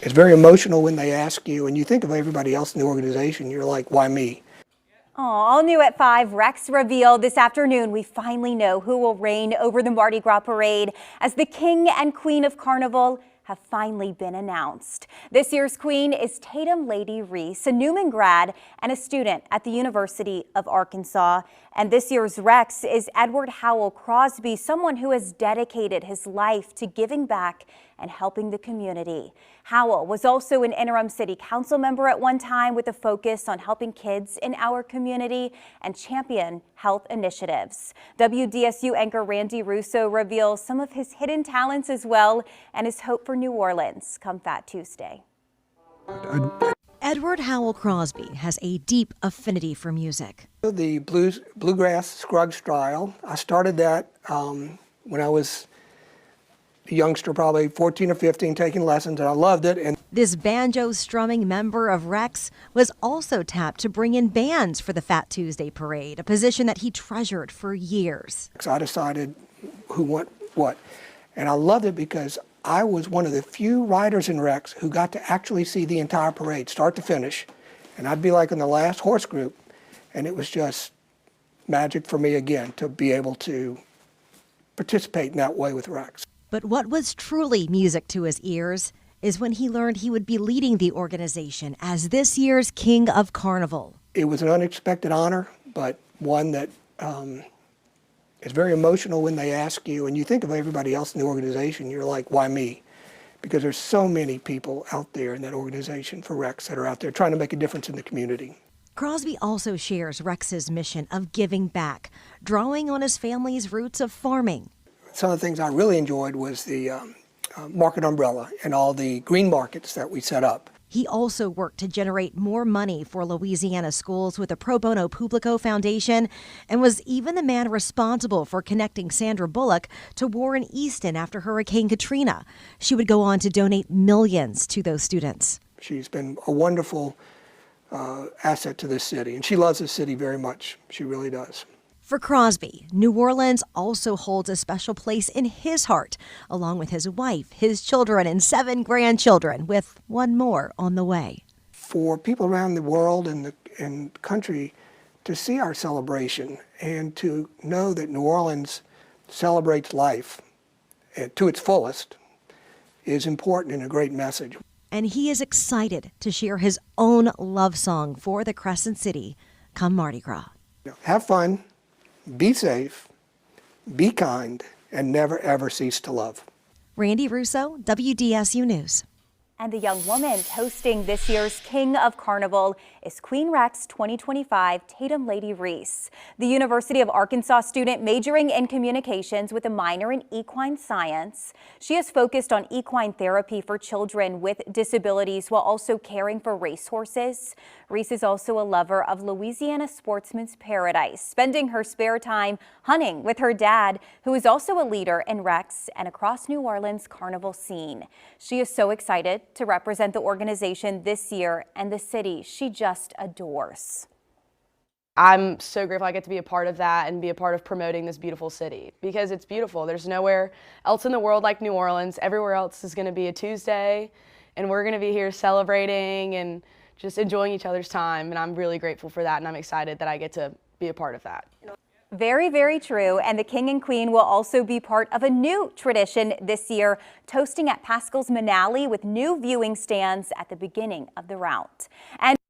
It's very emotional when they ask you, and you think of everybody else in the organization, you're like, why me? All new at 5, Rex revealed this afternoon we finally know who will reign over the Mardi Gras parade as the King and Queen of Carnival have finally been announced. This year's queen is Tatum Lady Reese, a Newman grad and a student at the University of Arkansas. And this year's Rex is Edward Howell Crosby, someone who has dedicated his life to giving back and helping the community. Howell was also an interim city council member at one time with a focus on helping kids in our community and champion health initiatives. WDSU anchor Randy Russo reveals some of his hidden talents as well and his hope for New Orleans come Fat Tuesday. Edward Howell Crosby has a deep affinity for music. The bluegrass Scruggs style, I started that when I was a youngster, probably 14 or 15, taking lessons, and I loved it. And this banjo-strumming member of Rex was also tapped to bring in bands for the Fat Tuesday parade, a position that he treasured for years. So I decided who went what, and I loved it because I was one of the few riders in Rex who got to actually see the entire parade, start to finish, and I'd be like in the last horse group, and it was just magic for me again to be able to participate in that way with Rex. But what was truly music to his ears is when he learned he would be leading the organization as this year's King of Carnival. It was an unexpected honor, but one that is very emotional when they ask you, and you think of everybody else in the organization, you're like, why me? Because there's so many people out there in that organization for Rex that are out there trying to make a difference in the community. Crosby also shares Rex's mission of giving back, drawing on his family's roots of farming. Some of the things I really enjoyed was the market umbrella and all the green markets that we set up. He also worked to generate more money for Louisiana schools with the Pro Bono Publico Foundation and was even the man responsible for connecting Sandra Bullock to Warren Easton after Hurricane Katrina. She would go on to donate millions to those students. She's been a wonderful asset to this city, and she loves this city very much. She really does. For Crosby, New Orleans also holds a special place in his heart, along with his wife, his children, and 7 grandchildren, with one more on the way. For people around the world and the country to see our celebration and to know that New Orleans celebrates life to its fullest is important and a great message. And he is excited to share his own love song for the Crescent City come Mardi Gras. Have fun. Be safe, be kind, and never ever cease to love. Randy Russo, WDSU News. And the young woman hosting this year's King of Carnival is Queen Rex 2025 Tatum Lady Reese, the University of Arkansas student majoring in communications with a minor in equine science. She has focused on equine therapy for children with disabilities while also caring for racehorses. Reese is also a lover of Louisiana Sportsman's Paradise, spending her spare time hunting with her dad, who is also a leader in Rex and across New Orleans carnival scene. She is so excited to represent the organization this year and the city she just adores. I'm so grateful I get to be a part of that and be a part of promoting this beautiful city because it's beautiful. There's nowhere else in the world like New Orleans. Everywhere else is going to be a Tuesday, and we're going to be here celebrating and just enjoying each other's time, and I'm really grateful for that, and I'm excited that I get to be a part of that. Very, very true. And the King and Queen will also be part of a new tradition this year, toasting at Pascal's Manale with new viewing stands at the beginning of the route. And